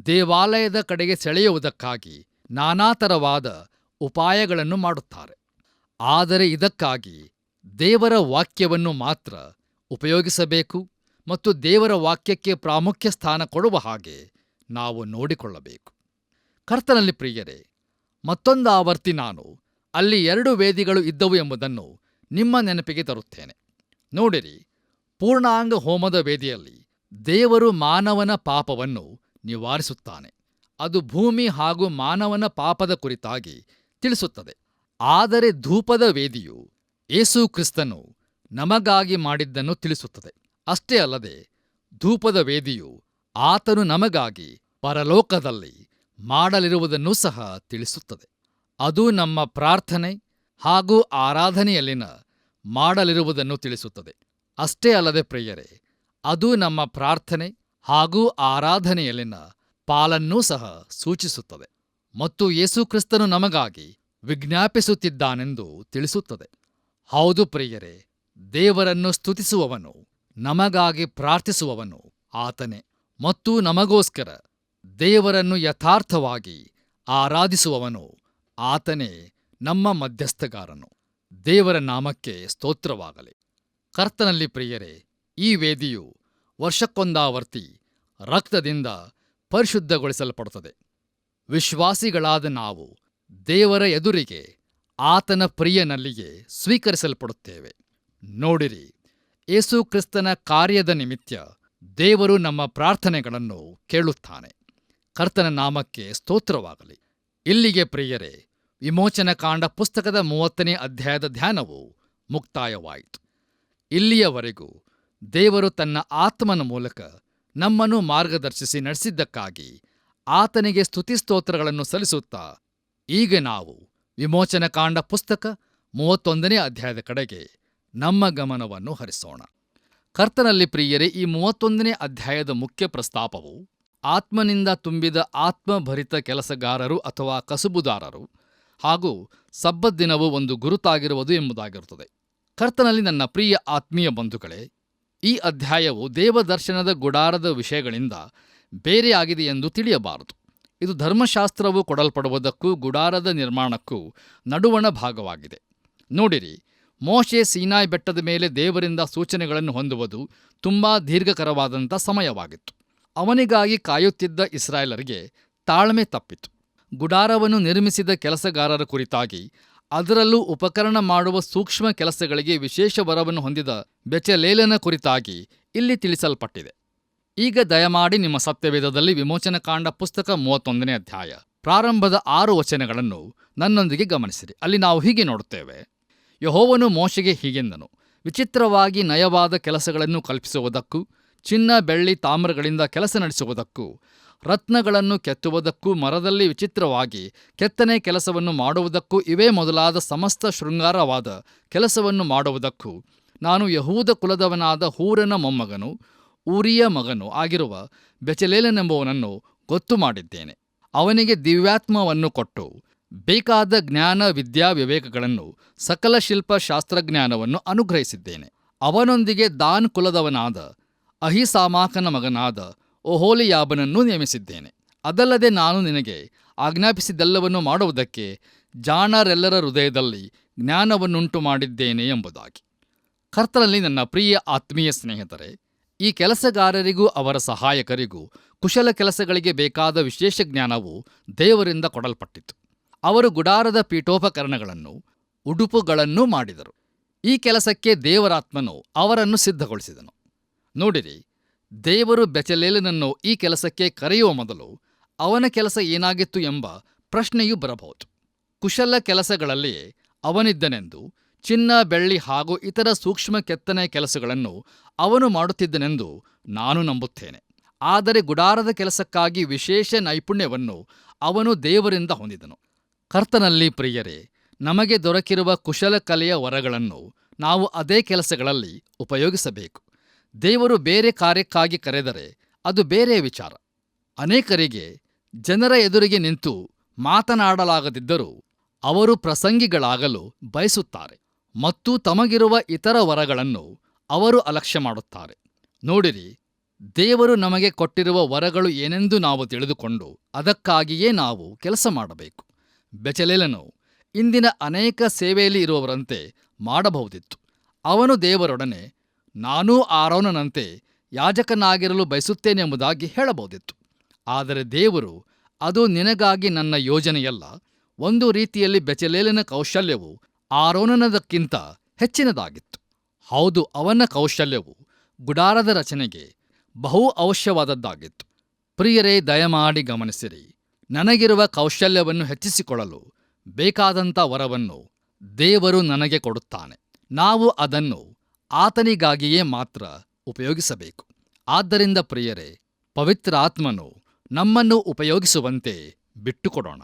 ದೇವಾಲಯದ ಕಡೆಗೆ ಸೆಳೆಯುವುದಕ್ಕಾಗಿ ನಾನಾ ಥರವಾದ ಉಪಾಯಗಳನ್ನು ಮಾಡುತ್ತಾರೆ. ಆದರೆ ಇದಕ್ಕಾಗಿ ದೇವರ ವಾಕ್ಯವನ್ನು ಮಾತ್ರ ಉಪಯೋಗಿಸಬೇಕು ಮತ್ತು ದೇವರ ವಾಕ್ಯಕ್ಕೆ ಪ್ರಾಮುಖ್ಯ ಸ್ಥಾನ ಕೊಡುವ ಹಾಗೆ ನಾವು ನೋಡಿಕೊಳ್ಳಬೇಕು. ಕರ್ತನಲ್ಲಿ ಪ್ರಿಯರೇ, ಮತ್ತೊಂದು ಆವರ್ತಿ ನಾನು ಅಲ್ಲಿ 2 ವೇದಿಗಳು ಇದ್ದವು ಎಂಬುದನ್ನು ನಿಮ್ಮ ನೆನಪಿಗೆ ತರುತ್ತೇನೆ. ನೋಡಿರಿ, ಪೂರ್ಣಾಂಗ ಹೋಮದ ವೇದಿಯಲ್ಲಿ ದೇವರು ಮಾನವನ ಪಾಪವನ್ನು ನಿವಾರಿಸುತ್ತಾನೆ. ಅದು ಭೂಮಿ ಹಾಗೂ ಮಾನವನ ಪಾಪದ ಕುರಿತಾಗಿ ತಿಳಿಸುತ್ತದೆ. ಆದರೆ ಧೂಪದ ವೇದಿಯು ಯೇಸು ಕ್ರಿಸ್ತನು ನಮಗಾಗಿ ಮಾಡಿದ್ದನ್ನು ತಿಳಿಸುತ್ತದೆ. ಅಷ್ಟೇ ಅಲ್ಲದೆ ಧೂಪದ ವೇದಿಯು ಆತನು ನಮಗಾಗಿ ಪರಲೋಕದಲ್ಲಿ ಮಾಡಲಿರುವುದನ್ನೂ ಸಹ ತಿಳಿಸುತ್ತದೆ. ಅದು ನಮ್ಮ ಪ್ರಾರ್ಥನೆ ಹಾಗೂ ಆರಾಧನೆಯಲ್ಲಿನ ಮಾಡಲಿರುವುದನ್ನು ತಿಳಿಸುತ್ತದೆ. ಅಷ್ಟೇ ಅಲ್ಲದೆ ಪ್ರಿಯರೇ, ಅದು ನಮ್ಮ ಪ್ರಾರ್ಥನೆ ಹಾಗೂ ಆರಾಧನೆಯಲ್ಲಿನ ಪಾಲನ್ನೂ ಸಹ ಸೂಚಿಸುತ್ತದೆ ಮತ್ತು ಯೇಸುಕ್ರಿಸ್ತನು ನಮಗಾಗಿ ವಿಜ್ಞಾಪಿಸುತ್ತಿದ್ದಾನೆಂದು ತಿಳಿಸುತ್ತದೆ. ಹೌದು ಪ್ರಿಯರೇ, ದೇವರನ್ನು ಸ್ತುತಿಸುವವನು, ನಮಗಾಗಿ ಪ್ರಾರ್ಥಿಸುವವನು ಆತನೇ ಮತ್ತು ನಮಗೋಸ್ಕರ ದೇವರನ್ನು ಯಥಾರ್ಥವಾಗಿ ಆರಾಧಿಸುವವನು ಆತನೇ ನಮ್ಮ ಮಧ್ಯಸ್ಥಗಾರನು. ದೇವರ ನಾಮಕ್ಕೆ ಸ್ತೋತ್ರವಾಗಲಿ. ಕರ್ತನಲ್ಲಿ ಪ್ರಿಯರೇ, ಈ ವೇದಿಯು ವರ್ಷಕ್ಕೊಂದಾವರ್ತಿ ರಕ್ತದಿಂದ ಪರಿಶುದ್ಧಗೊಳಿಸಲ್ಪಡುತ್ತದೆ. ವಿಶ್ವಾಸಿಗಳಾದ ನಾವು ದೇವರ ಎದುರಿಗೆ ಆತನ ಪ್ರಿಯನಲ್ಲಿಯೇ ಸ್ವೀಕರಿಸಲ್ಪಡುತ್ತೇವೆ. ನೋಡಿರಿ, ಯೇಸು ಕ್ರಿಸ್ತನ ಕಾರ್ಯದ ನಿಮಿತ್ತ ದೇವರು ನಮ್ಮ ಪ್ರಾರ್ಥನೆಗಳನ್ನು ಕೇಳುತ್ತಾನೆ. ಕರ್ತನ ನಾಮಕ್ಕೆ ಸ್ತೋತ್ರವಾಗಲಿ. ಇಲ್ಲಿಗೆ ಪ್ರಿಯರೇ, ವಿಮೋಚನಕಾಂಡ ಪುಸ್ತಕದ 30ನೇ ಅಧ್ಯಾಯದ ಧ್ಯಾನವು ಮುಕ್ತಾಯವಾಯಿತು. ಇಲ್ಲಿಯವರೆಗೂ ದೇವರು ತನ್ನ ಆತ್ಮನ ಮೂಲಕ ನಮ್ಮನ್ನು ಮಾರ್ಗದರ್ಶಿಸಿ ನಡೆಸಿದ್ದಕ್ಕಾಗಿ ಆತನಿಗೆ ಸ್ತುತಿಸ್ತೋತ್ರಗಳನ್ನು ಸಲ್ಲಿಸುತ್ತಾ ಈಗ ನಾವು ವಿಮೋಚನಕಾಂಡ ಪುಸ್ತಕ 31ನೇ ಅಧ್ಯಾಯದ ಕಡೆಗೆ ನಮ್ಮ ಗಮನವನ್ನು ಹರಿಸೋಣ. ಕರ್ತನಲ್ಲಿ ಪ್ರಿಯರೇ, ಈ 31ನೇ ಅಧ್ಯಾಯದ ಮುಖ್ಯ ಪ್ರಸ್ತಾಪವು ಆತ್ಮನಿಂದ ತುಂಬಿದ ಆತ್ಮಭರಿತ ಕೆಲಸಗಾರರು ಅಥವಾ ಕಸುಬುದಾರರು ಹಾಗೂ ಸಬ್ಬತ್ ದಿನವು ಒಂದು ಗುರುತಾಗಿರುವುದು ಎಂಬುದಾಗಿರುತ್ತದೆ. ಕರ್ತನಲ್ಲಿ ನನ್ನ ಪ್ರಿಯ ಆತ್ಮೀಯ ಬಂಧುಗಳೇ, ಈ ಅಧ್ಯಾಯವು ದೇವದರ್ಶನದ ಗುಡಾರದ ವಿಷಯಗಳಿಂದ ಬೇರೆಯಾಗಿದೆ ಎಂದು ತಿಳಿಯಬಾರದು. ಇದು ಧರ್ಮಶಾಸ್ತ್ರವು ಕೊಡಲ್ಪಡುವುದಕ್ಕೂ ಗುಡಾರದ ನಿರ್ಮಾಣಕ್ಕೂ ನಡುವಣ ಭಾಗವಾಗಿದೆ. ನೋಡಿರಿ, ಮೋಶೆ ಸೀನಾಯಿ ಬೆಟ್ಟದ ಮೇಲೆ ದೇವರಿಂದ ಸೂಚನೆಗಳನ್ನು ಹೊಂದುವುದು ತುಂಬಾ ದೀರ್ಘಕರವಾದಂಥ ಸಮಯವಾಗಿತ್ತು. ಅವನಿಗಾಗಿ ಕಾಯುತ್ತಿದ್ದ ಇಸ್ರಾಯೇಲರಿಗೆ ತಾಳ್ಮೆ ತಪ್ಪಿತು. ಗುಡಾರವನ್ನು ನಿರ್ಮಿಸಿದ ಕೆಲಸಗಾರರ ಕುರಿತಾಗಿ, ಅದರಲ್ಲೂ ಉಪಕರಣ ಮಾಡುವ ಸೂಕ್ಷ್ಮ ಕೆಲಸಗಳಿಗೆ ವಿಶೇಷ ವರವನ್ನು ಹೊಂದಿದ ಬೆಚಲೇಲನ ಕುರಿತಾಗಿ ಇಲ್ಲಿ ತಿಳಿಸಲ್ಪಟ್ಟಿದೆ. ಈಗ ದಯಮಾಡಿ ನಿಮ್ಮ ಸತ್ಯವೇದದಲ್ಲಿ ವಿಮೋಚನಕಾಂಡ ಪುಸ್ತಕ 31ನೇ ಅಧ್ಯಾಯ ಪ್ರಾರಂಭದ 6 ವಚನಗಳನ್ನು ನನ್ನೊಂದಿಗೆ ಗಮನಿಸಿರಿ. ಅಲ್ಲಿ ನಾವು ಹೀಗೆ ನೋಡುತ್ತೇವೆ: ಯೆಹೋವನು ಮೋಶೆಗೆ ಹೀಗೆಂದನು, ವಿಚಿತ್ರವಾಗಿ ನಯವಾದ ಕೆಲಸಗಳನ್ನು ಕಲ್ಪಿಸುವುದಕ್ಕೂ, ಚಿನ್ನ ಬೆಳ್ಳಿ ತಾಮ್ರಗಳಿಂದ ಕೆಲಸ ನಡೆಸುವುದಕ್ಕೂ, ರತ್ನಗಳನ್ನು ಕೆತ್ತುವುದಕ್ಕೂ, ಮರದಲ್ಲಿ ವಿಚಿತ್ರವಾಗಿ ಕೆತ್ತನೆ ಕೆಲಸವನ್ನು ಮಾಡುವುದಕ್ಕೂ, ಇವೇ ಮೊದಲಾದ ಸಮಸ್ತ ಶೃಂಗಾರವಾದ ಕೆಲಸವನ್ನು ಮಾಡುವುದಕ್ಕೂ ನಾನು ಯಹೂದ ಕುಲದವನಾದ ಹೂರನ ಮೊಮ್ಮಗನು ಊರಿಯ ಮಗನು ಆಗಿರುವ ಬೆಚಲೇಲನೆಂಬುವನನ್ನು ಗೊತ್ತು ಮಾಡಿದ್ದೇನೆ. ಅವನಿಗೆ ದಿವ್ಯಾತ್ಮವನ್ನು ಕೊಟ್ಟು ಬೇಕಾದ ಜ್ಞಾನ ವಿದ್ಯಾ ವಿವೇಕಗಳನ್ನು ಸಕಲ ಶಿಲ್ಪ ಶಾಸ್ತ್ರಜ್ಞಾನವನ್ನು ಅನುಗ್ರಹಿಸಿದ್ದೇನೆ. ಅವನೊಂದಿಗೆ ದಾನ್ ಕುಲದವನಾದ ಅಹಿಸಾಮಾಕನ ಮಗನಾದ ಒಹೋಲಿಯಾಬನನ್ನು ನೇಮಿಸಿದ್ದೇನೆ. ಅದಲ್ಲದೆ ನಾನು ನಿನಗೆ ಆಜ್ಞಾಪಿಸಿದ್ದೆಲ್ಲವನ್ನು ಮಾಡುವುದಕ್ಕೆ ಜಾಣರೆಲ್ಲರ ಹೃದಯದಲ್ಲಿ ಜ್ಞಾನವನ್ನುಂಟು ಮಾಡಿದ್ದೇನೆ ಎಂಬುದಾಗಿ. ಕರ್ತನಲ್ಲಿ ನನ್ನ ಪ್ರಿಯ ಆತ್ಮೀಯ ಸ್ನೇಹಿತರೆ, ಈ ಕೆಲಸಗಾರರಿಗೂ ಅವರ ಸಹಾಯಕರಿಗೂ ಕುಶಲ ಕೆಲಸಗಳಿಗೆ ಬೇಕಾದ ವಿಶೇಷ ಜ್ಞಾನವು ದೇವರಿಂದ ಕೊಡಲ್ಪಟ್ಟಿತು. ಅವರು ಗುಡಾರದ ಪೀಠೋಪಕರಣಗಳನ್ನು ಉಡುಪುಗಳನ್ನೂ ಮಾಡಿದರು. ಈ ಕೆಲಸಕ್ಕೆ ದೇವರಾತ್ಮನು ಅವರನ್ನು ಸಿದ್ಧಗೊಳಿಸಿದನು. ನೋಡಿರಿ, ದೇವರು ಬೆಚಲೇಲನನ್ನು ಈ ಕೆಲಸಕ್ಕೆ ಕರೆಯುವ ಮೊದಲು ಅವನ ಕೆಲಸ ಏನಾಗಿತ್ತು ಎಂಬ ಪ್ರಶ್ನೆಯೂ ಬರಬಹುದು. ಕುಶಲ ಕೆಲಸಗಳಲ್ಲಿಯೇ ಅವನಿದ್ದನೆಂದು, ಚಿನ್ನ ಬೆಳ್ಳಿ ಹಾಗೂ ಇತರ ಸೂಕ್ಷ್ಮ ಕೆತ್ತನೆ ಕೆಲಸಗಳನ್ನು ಅವನು ಮಾಡುತ್ತಿದ್ದನೆಂದು ನಾನು ನಂಬುತ್ತೇನೆ. ಆದರೆ ಗುಡಾರದ ಕೆಲಸಕ್ಕಾಗಿ ವಿಶೇಷ ನೈಪುಣ್ಯವನ್ನು ಅವನು ದೇವರಿಂದ ಹೊಂದಿದನು. ಕರ್ತನಲ್ಲಿ ಪ್ರಿಯರೇ, ನಮಗೆ ದೊರಕಿರುವ ಕುಶಲ ಕಲೆಯ ವರಗಳನ್ನು ನಾವು ಅದೇ ಕೆಲಸಗಳಲ್ಲಿ ಉಪಯೋಗಿಸಬೇಕು. ದೇವರು ಬೇರೆ ಕಾರ್ಯಕ್ಕಾಗಿ ಕರೆದರೆ ಅದು ಬೇರೆ ವಿಚಾರ. ಅನೇಕರಿಗೆ ಜನರ ಎದುರಿಗೆ ನಿಂತು ಮಾತನಾಡಲಾಗದಿದ್ದರೂ ಅವರು ಪ್ರಸಂಗಿಗಳಾಗಲು ಬಯಸುತ್ತಾರೆ ಮತ್ತು ತಮಗಿರುವ ಇತರ ವರಗಳನ್ನು ಅವರು ಅಲಕ್ಷ್ಯ ಮಾಡುತ್ತಾರೆ. ನೋಡಿರಿ, ದೇವರು ನಮಗೆ ಕೊಟ್ಟಿರುವ ವರಗಳು ಏನೆಂದು ನಾವು ತಿಳಿದುಕೊಂಡು ಅದಕ್ಕಾಗಿಯೇ ನಾವು ಕೆಲಸ ಮಾಡಬೇಕು. ಬೆಚಲೇಲನು ಇಂದಿನ ಅನೇಕ ಸೇವೆಯಲ್ಲಿ ಇರುವವರಂತೆ ಮಾಡಬಹುದಿತ್ತು. ಅವನು ದೇವರೊಡನೆ ನಾನೂ ಆರೋನನಂತೆ ಯಾಜಕನಾಗಿರಲು ಬಯಸುತ್ತೇನೆಂಬುದಾಗಿ ಹೇಳಬಹುದಿತ್ತು. ಆದರೆ ದೇವರು ಅದು ನಿನಗಾಗಿ ನನ್ನ ಯೋಜನೆಯಲ್ಲ. ಒಂದು ರೀತಿಯಲ್ಲಿ ಬೆಚಲೇಲನ ಕೌಶಲ್ಯವು ಆರೋನನದಕ್ಕಿಂತ ಹೆಚ್ಚಿನದಾಗಿತ್ತು. ಹೌದು, ಅವನ ಕೌಶಲ್ಯವು ಗುಡಾರದ ರಚನೆಗೆ ಬಹು ಅವಶ್ಯವಾದದ್ದಾಗಿತ್ತು. ಪ್ರಿಯರೇ, ದಯಮಾಡಿ ಗಮನಿಸಿರಿ. ನನಗಿರುವ ಕೌಶಲ್ಯವನ್ನು ಹೆಚ್ಚಿಸಿಕೊಳ್ಳಲು ಬೇಕಾದಂಥ ವರವನ್ನು ದೇವರು ನನಗೆ ಕೊಡುತ್ತಾನೆ. ನಾವು ಅದನ್ನು ಆತನಿಗಾಗಿಯೇ ಮಾತ್ರ ಉಪಯೋಗಿಸಬೇಕು. ಆದ್ದರಿಂದ ಪ್ರಿಯರೇ, ಪವಿತ್ರಾತ್ಮನು ನಮ್ಮನ್ನು ಉಪಯೋಗಿಸುವಂತೆ ಬಿಟ್ಟುಕೊಡೋಣ.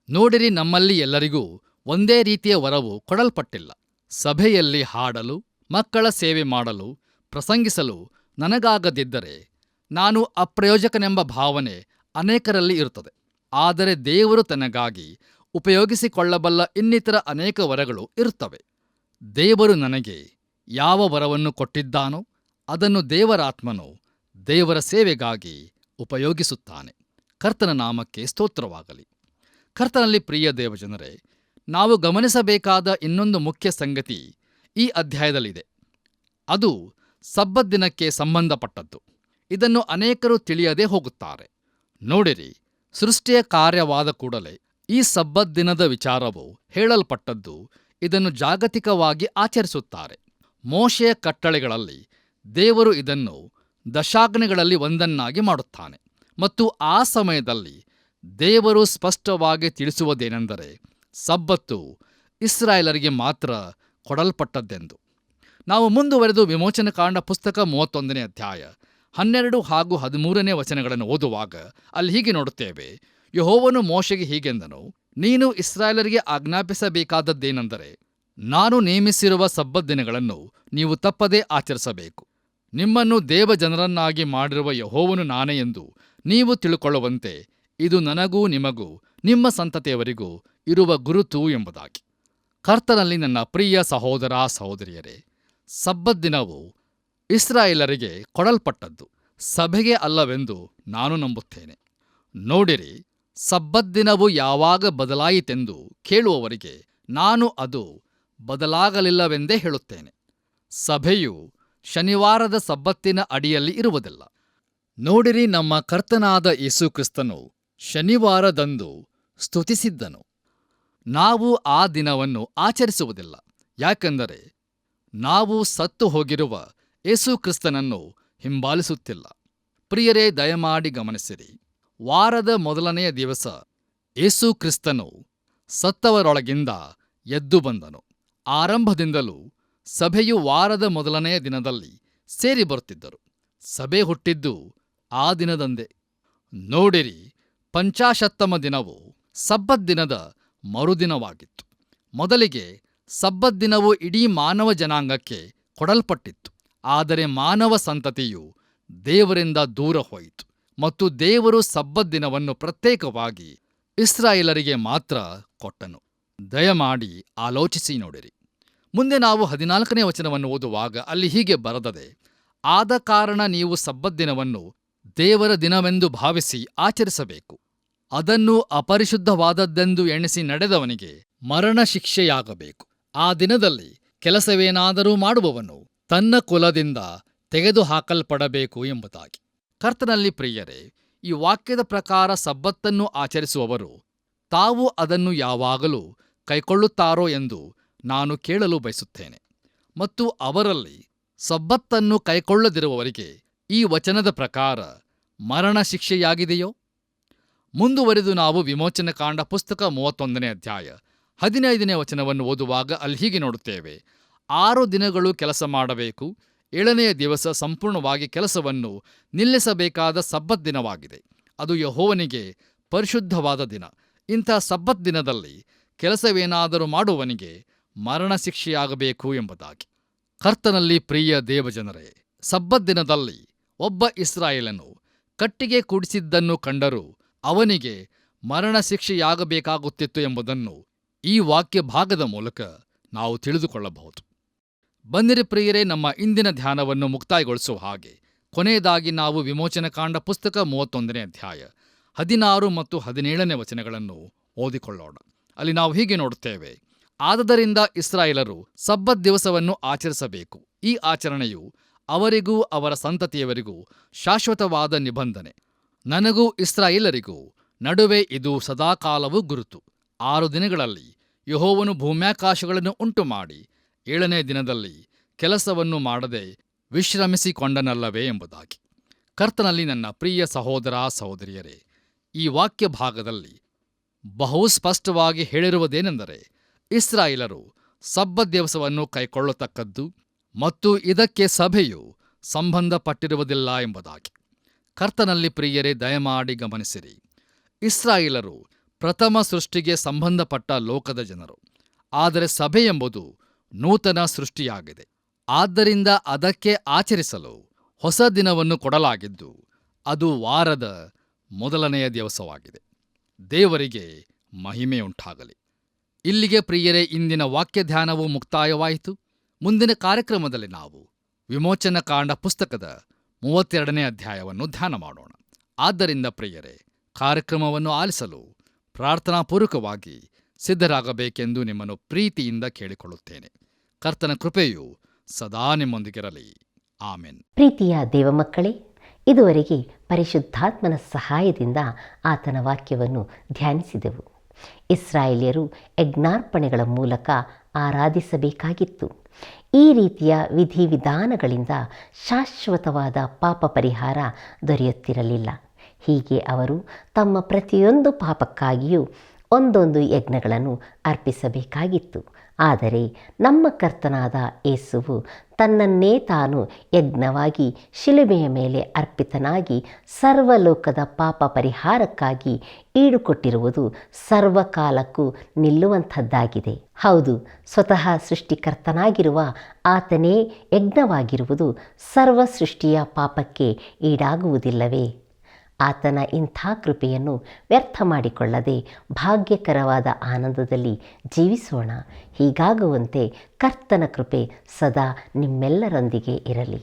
ನೋಡಿರಿ, ನಮ್ಮಲ್ಲಿ ಎಲ್ಲರಿಗೂ ಒಂದೇ ರೀತಿಯ ವರವು ಕೊಡಲ್ಪಟ್ಟಿಲ್ಲ. ಸಭೆಯಲ್ಲಿ ಹಾಡಲು, ಮಕ್ಕಳ ಸೇವೆ ಮಾಡಲು, ಪ್ರಸಂಗಿಸಲು ನನಗಾಗದಿದ್ದರೆ ನಾನು ಅಪ್ರಯೋಜಕನೆಂಬ ಭಾವನೆ ಅನೇಕರಲ್ಲಿ ಇರುತ್ತದೆ. ಆದರೆ ದೇವರು ತನಗಾಗಿ ಉಪಯೋಗಿಸಿಕೊಳ್ಳಬಲ್ಲ ಇನ್ನಿತರ ಅನೇಕ ವರಗಳು ಇರುತ್ತವೆ. ದೇವರು ನನಗೆ ಯಾವ ವರವನ್ನು ಕೊಟ್ಟಿದ್ದಾನೋ ಅದನ್ನು ದೇವರಾತ್ಮನು ದೇವರ ಸೇವೆಗಾಗಿ ಉಪಯೋಗಿಸುತ್ತಾನೆ. ಕರ್ತನ ನಾಮಕ್ಕೆ ಸ್ತೋತ್ರವಾಗಲಿ. ಕರ್ತನಲ್ಲಿ ಪ್ರಿಯ ದೇವಜನರೇ, ನಾವು ಗಮನಿಸಬೇಕಾದ ಇನ್ನೊಂದು ಮುಖ್ಯ ಸಂಗತಿ ಈ ಅಧ್ಯಾಯದಲ್ಲಿದೆ. ಅದು ಸಬ್ಬತ್ ದಿನಕ್ಕೆ ಸಂಬಂಧಪಟ್ಟದ್ದು. ಇದನ್ನು ಅನೇಕರು ತಿಳಿಯದೇ ಹೋಗುತ್ತಾರೆ. ನೋಡಿರಿ, ಸೃಷ್ಟಿಯ ಕಾರ್ಯವಾದ ಕೂಡಲೇ ಈ ಸಬ್ಬತ್ ದಿನದ ವಿಚಾರವು ಹೇಳಲ್ಪಟ್ಟದ್ದು. ಇದನ್ನು ಜಾಗತಿಕವಾಗಿ ಆಚರಿಸುತ್ತಾರೆ. ಮೋಶೆಯ ಕಟ್ಟಳೆಗಳಲ್ಲಿ ದೇವರು ಇದನ್ನು ದಶಾಜ್ಞೆಗಳಲ್ಲಿ ಒಂದನ್ನಾಗಿ ಮಾಡುತ್ತಾನೆ. ಮತ್ತು ಆ ಸಮಯದಲ್ಲಿ ದೇವರು ಸ್ಪಷ್ಟವಾಗಿ ತಿಳಿಸುವುದೇನೆಂದರೆ ಸಬ್ಬತ್ತು ಇಸ್ರಾಯೇಲರಿಗೆ ಮಾತ್ರ ಕೊಡಲ್ಪಟ್ಟದ್ದೆಂದು. ನಾವು ಮುಂದುವರೆದು ವಿಮೋಚನಕಾಂಡ ಪುಸ್ತಕ 31ನೇ ಅಧ್ಯಾಯ 12 ಹಾಗೂ 13ನೇ ವಚನಗಳನ್ನು ಓದುವಾಗ ಅಲ್ಲಿ ಹೀಗೆ ನೋಡುತ್ತೇವೆ. ಯೆಹೋವನು ಮೋಶೆಗೆ ಹೀಗೆಂದನು, ನೀನು ಇಸ್ರಾಯೇಲರಿಗೆ ಆಜ್ಞಾಪಿಸಬೇಕಾದದ್ದೇನೆಂದರೆ, ನಾನು ನೇಮಿಸಿರುವ ಸಬ್ಬತ್ ದಿನಗಳನ್ನು ನೀವು ತಪ್ಪದೇ ಆಚರಿಸಬೇಕು. ನಿಮ್ಮನ್ನು ದೇವಜನರನ್ನಾಗಿ ಮಾಡಿರುವ ಯೆಹೋವನು ನಾನೇ ಎಂದು ನೀವು ತಿಳುಕೊಳ್ಳುವಂತೆ ಇದು ನನಗೂ ನಿಮಗೂ ನಿಮ್ಮ ಸಂತತಿಯವರಿಗೂ ಇರುವ ಗುರುತು ಎಂಬುದಾಗಿ. ಕರ್ತನಲ್ಲಿ ನನ್ನ ಪ್ರಿಯ ಸಹೋದರ ಸಹೋದರಿಯರೇ, ಸಬ್ಬತ್ ದಿನವು ಇಸ್ರಾಯೇಲರಿಗೆ ಕೊಡಲ್ಪಟ್ಟದ್ದು, ಸಭೆಗೆ ಅಲ್ಲವೆಂದು ನಾನು ನಂಬುತ್ತೇನೆ. ನೋಡಿರಿ, ಸಬ್ಬತ್ ದಿನವು ಯಾವಾಗ ಬದಲಾಯಿತೆಂದು ಕೇಳುವವರಿಗೆ ನಾನು ಅದು ಬದಲಾಗಲಿಲ್ಲವೆಂದೇ ಹೇಳುತ್ತೇನೆ. ಸಭೆಯು ಶನಿವಾರದ ಸಬ್ಬತ್ತಿನ ಅಡಿಯಲ್ಲಿ ಇರುವುದಿಲ್ಲ. ನೋಡಿರಿ, ನಮ್ಮ ಕರ್ತನಾದ ಯೇಸು ಕ್ರಿಸ್ತನು ಶನಿವಾರದಂದು ಸ್ತುತಿಸಿದ್ದನು. ನಾವು ಆ ದಿನವನ್ನು ಆಚರಿಸುವುದಿಲ್ಲ, ಯಾಕೆಂದರೆ ನಾವು ಸತ್ತು ಹೋಗಿರುವ ಯೇಸು ಕ್ರಿಸ್ತನನ್ನು ಹಿಂಬಾಲಿಸುತ್ತಿಲ್ಲ. ಪ್ರಿಯರೇ, ದಯಮಾಡಿ ಗಮನಿಸಿರಿ. ವಾರದ ಮೊದಲನೆಯ ದಿವಸ ಯೇಸು ಕ್ರಿಸ್ತನು ಸತ್ತವರೊಳಗಿಂದ ಎದ್ದು ಬಂದನು. ಆರಂಭದಿಂದಲೂ ಸಭೆಯು ವಾರದ ಮೊದಲನೆಯ ದಿನದಲ್ಲಿ ಸೇರಿ ಬರುತ್ತಿದ್ದರು. ಸಭೆ ಹುಟ್ಟಿದ್ದು ಆ ದಿನದಂದೇ. ನೋಡಿರಿ, ಪಂಚಾಶತ್ತಮ ದಿನವು ಸಬ್ಬತ್ ದಿನದ ಮರುದಿನವಾಗಿತ್ತು. ಮೊದಲಿಗೆ ಸಬ್ಬತ್ ದಿನವು ಇಡೀ ಮಾನವ ಜನಾಂಗಕ್ಕೆ ಕೊಡಲ್ಪಟ್ಟಿತ್ತು. ಆದರೆ ಮಾನವ ಸಂತತಿಯು ದೇವರಿಂದ ದೂರ ಹೋಯಿತು ಮತ್ತು ದೇವರು ಸಬ್ಬತ್ ದಿನವನ್ನು ಪ್ರತ್ಯೇಕವಾಗಿ ಇಸ್ರಾಯೇಲರಿಗೆ ಮಾತ್ರ ಕೊಟ್ಟನು. ದಯಮಾಡಿ ಆಲೋಚಿಸಿ ನೋಡಿರಿ. ಮುಂದೆ ನಾವು 14ನೇ ವಚನವನ್ನು ಓದುವಾಗ ಅಲ್ಲಿ ಹೀಗೆ ಬರೆದದೆ, ಆದ ಕಾರಣ ನೀವು ಸಬ್ಬತ್ ದಿನವನ್ನು ದೇವರ ದಿನವೆಂದು ಭಾವಿಸಿ ಆಚರಿಸಬೇಕು. ಅದನ್ನು ಅಪರಿಶುದ್ಧವಾದದ್ದೆಂದು ಎಣಿಸಿ ನಡೆದವನಿಗೆ ಮರಣ ಶಿಕ್ಷೆಯಾಗಬೇಕು. ಆ ದಿನದಲ್ಲಿ ಕೆಲಸವೇನಾದರೂ ಮಾಡುವವನು ತನ್ನ ಕುಲದಿಂದ ತೆಗೆದುಹಾಕಲ್ಪಡಬೇಕು ಎಂಬುದಾಗಿ. ಕರ್ತನಲ್ಲಿ ಪ್ರಿಯರೇ, ಈ ವಾಕ್ಯದ ಪ್ರಕಾರ ಸಬ್ಬತ್ತನ್ನು ಆಚರಿಸುವವರು ತಾವು ಅದನ್ನು ಯಾವಾಗಲೂ ಕೈಕೊಳ್ಳುತ್ತಾರೋ ಎಂದು ನಾನು ಕೇಳಲು ಬಯಸುತ್ತೇನೆ. ಮತ್ತು ಅವರಲ್ಲಿ ಸಬ್ಬತ್ತನ್ನು ಕೈಕೊಳ್ಳದಿರುವವರಿಗೆ ಈ ವಚನದ ಪ್ರಕಾರ ಮರಣ ಶಿಕ್ಷೆಯಾಗಿದೆಯೋ? ಮುಂದುವರೆದು ನಾವು ವಿಮೋಚನಕಾಂಡ ಪುಸ್ತಕ 31ನೇ ಅಧ್ಯಾಯ 15ನೇ ವಚನವನ್ನು ಓದುವಾಗ ಅಲ್ಲಿ ಹೀಗೆ ನೋಡುತ್ತೇವೆ. 6 ದಿನಗಳು ಕೆಲಸ ಮಾಡಬೇಕು, 7ನೆಯ ದಿವಸ ಸಂಪೂರ್ಣವಾಗಿ ಕೆಲಸವನ್ನು ನಿಲ್ಲಿಸಬೇಕಾದ ಸಬ್ಬತ್ ದಿನವಾಗಿದೆ. ಅದು ಯೆಹೋವನಿಗೆ ಪರಿಶುದ್ಧವಾದ ದಿನ. ಇಂಥ ಸಬ್ಬತ್ ದಿನದಲ್ಲಿ ಕೆಲಸವೇನಾದರೂ ಮಾಡುವವನಿಗೆ ಮರಣ ಶಿಕ್ಷೆಯಾಗಬೇಕು ಎಂಬುದಾಗಿ. ಕರ್ತನಲ್ಲಿ ಪ್ರಿಯ ದೇವಜನರೇ, ಸಬ್ಬತ್ ದಿನದಲ್ಲಿ ಒಬ್ಬ ಇಸ್ರಾಯೇಲನು ಕಟ್ಟಿಗೆ ಕೂಡಿಸಿದ್ದನ್ನು ಕಂಡರೂ ಅವನಿಗೆ ಮರಣ ಶಿಕ್ಷೆಯಾಗಬೇಕಾಗುತ್ತಿತ್ತು ಎಂಬುದನ್ನು ಈ ವಾಕ್ಯ ಭಾಗದ ಮೂಲಕ ನಾವು ತಿಳಿದುಕೊಳ್ಳಬಹುದು. ಬನ್ನಿರಿ ಪ್ರಿಯರೇ, ನಮ್ಮ ಇಂದಿನ ಧ್ಯಾನವನ್ನು ಮುಕ್ತಾಯಗೊಳಿಸುವ ಹಾಗೆ ಕೊನೆಯದಾಗಿ ನಾವು ವಿಮೋಚನಕಾಂಡ ಪುಸ್ತಕ 31ನೇ ಅಧ್ಯಾಯ 16 ಮತ್ತು 17ನೇ ವಚನಗಳನ್ನು ಓದಿಕೊಳ್ಳೋಣ. ಅಲ್ಲಿ ನಾವು ಹೀಗೆ ನೋಡುತ್ತೇವೆ: ಆದದರಿಂದ ಇಸ್ರಾಯೇಲರು ಸಬ್ಬತ್ ದಿವಸವನ್ನು ಆಚರಿಸಬೇಕು. ಈ ಆಚರಣೆಯು ಅವರಿಗೂ ಅವರ ಸಂತತಿಯವರಿಗೂ ಶಾಶ್ವತವಾದ ನಿಬಂಧನೆ. ನನಗೂ ಇಸ್ರಾಯೇಲರಿಗೂ ನಡುವೆ ಇದು ಸದಾಕಾಲವೂ ಗುರುತು. 6 ದಿನಗಳಲ್ಲಿ ಯೆಹೋವನು ಭೂಮ್ಯಾಕಾಶಗಳನ್ನು ಉಂಟುಮಾಡಿ 7ನೇ ದಿನದಲ್ಲಿ ಕೆಲಸವನ್ನು ಮಾಡದೆ ವಿಶ್ರಮಿಸಿಕೊಂಡನಲ್ಲವೇ ಎಂಬುದಾಗಿ. ಕರ್ತನಲ್ಲಿ ನನ್ನ ಪ್ರಿಯ ಸಹೋದರ ಸಹೋದರಿಯರೇ, ಈ ವಾಕ್ಯ ಭಾಗದಲ್ಲಿ ಬಹು ಸ್ಪಷ್ಟವಾಗಿ ಹೇಳಿರುವುದೇನೆಂದರೆ, ಇಸ್ರಾಯೇಲರು ಸಬ್ಬತ್ ದಿವಸವನ್ನು ಕೈಕೊಳ್ಳತಕ್ಕದ್ದು ಮತ್ತು ಇದಕ್ಕೆ ಸಭೆಯು ಸಂಬಂಧಪಟ್ಟಿರುವುದಿಲ್ಲ ಎಂಬುದಾಗಿ. ಕರ್ತನಲ್ಲಿ ಪ್ರಿಯರೇ, ದಯಮಾಡಿ ಗಮನಿಸಿರಿ. ಇಸ್ರಾಯೇಲರು ಪ್ರಥಮ ಸೃಷ್ಟಿಗೆ ಸಂಬಂಧಪಟ್ಟ ಲೋಕದ ಜನರು, ಆದರೆ ಸಭೆ ಎಂಬುದು ನೂತನ ಸೃಷ್ಟಿಯಾಗಿದೆ. ಆದ್ದರಿಂದ ಅದಕ್ಕೆ ಆಚರಿಸಲು ಹೊಸ ದಿನವನ್ನು ಕೊಡಲಾಗಿದ್ದು ಅದು ವಾರದ ಮೊದಲನೆಯ ದಿವಸವಾಗಿದೆ. ದೇವರಿಗೆ ಮಹಿಮೆಯುಂಟಾಗಲಿ. ಇಲ್ಲಿಗೆ ಪ್ರಿಯರೇ, ಇಂದಿನ ವಾಕ್ಯ ಧ್ಯಾನವು ಮುಕ್ತಾಯವಾಯಿತು. ಮುಂದಿನ ಕಾರ್ಯಕ್ರಮದಲ್ಲಿ ನಾವು ವಿಮೋಚನಕಾಂಡ ಪುಸ್ತಕದ 32ನೇ ಅಧ್ಯಾಯವನ್ನು ಧ್ಯಾನ ಮಾಡೋಣ. ಆದ್ದರಿಂದ ಪ್ರಿಯರೇ, ಕಾರ್ಯಕ್ರಮವನ್ನು ಆಲಿಸಲು ಪ್ರಾರ್ಥನಾಪೂರ್ವಕವಾಗಿ ಸಿದ್ಧರಾಗಬೇಕೆಂದು ನಿಮ್ಮನ್ನು ಪ್ರೀತಿಯಿಂದ ಕೇಳಿಕೊಳ್ಳುತ್ತೇನೆ. ಕರ್ತನ ಕೃಪೆಯು ಸದಾ ನಿಮ್ಮೊಂದಿಗಿರಲಿ. ಆಮೆನ್. ಪ್ರೀತಿಯ ದೇವಮಕ್ಕಳೇ, ಇದುವರೆಗೆ ಪರಿಶುದ್ಧಾತ್ಮನ ಸಹಾಯದಿಂದ ಆತನ ವಾಕ್ಯವನ್ನು ಧ್ಯಾನಿಸಿದೆವು. ಇಸ್ರಾಯೇಲ್ಯರು ಯಜ್ಞಾರ್ಪಣೆಗಳ ಮೂಲಕ ಆರಾಧಿಸಬೇಕಾಗಿತ್ತು. ಈ ರೀತಿಯ ವಿಧಿವಿಧಾನಗಳಿಂದ ಶಾಶ್ವತವಾದ ಪಾಪ ಪರಿಹಾರ ದೊರೆಯುತ್ತಿರಲಿಲ್ಲ. ಹೀಗೆ ಅವರು ತಮ್ಮ ಪ್ರತಿಯೊಂದು ಪಾಪಕ್ಕಾಗಿಯೂ ಒಂದೊಂದು ಯಜ್ಞಗಳನ್ನು ಅರ್ಪಿಸಬೇಕಾಗಿತ್ತು. ಆದರೆ ನಮ್ಮ ಕರ್ತನಾದ ಯೇಸುವು ತನ್ನನ್ನೇ ತಾನು ಯಜ್ಞವಾಗಿ ಶಿಲುಬೆಯ ಮೇಲೆ ಅರ್ಪಿತನಾಗಿ ಸರ್ವಲೋಕದ ಪಾಪ ಪರಿಹಾರಕ್ಕಾಗಿ ಈಡುಕೊಟ್ಟಿರುವುದು ಸರ್ವಕಾಲಕ್ಕೂ ನಿಲ್ಲುವಂಥದ್ದಾಗಿದೆ. ಹೌದು, ಸ್ವತಃ ಸೃಷ್ಟಿಕರ್ತನಾಗಿರುವ ಆತನೇ ಯಜ್ಞವಾಗಿರುವುದು ಸರ್ವ ಸೃಷ್ಟಿಯ ಪಾಪಕ್ಕೆ ಈಡಾಗುವುದಿಲ್ಲವೇ? ಆತನ ಇಂಥ ಕೃಪೆಯನ್ನು ವ್ಯರ್ಥ ಮಾಡಿಕೊಳ್ಳದೆ ಭಾಗ್ಯಕರವಾದ ಆನಂದದಲ್ಲಿ ಜೀವಿಸೋಣ. ಹೀಗಾಗುವಂತೆ ಕರ್ತನ ಕೃಪೆ ಸದಾ ನಿಮ್ಮೆಲ್ಲರೊಂದಿಗೆ ಇರಲಿ.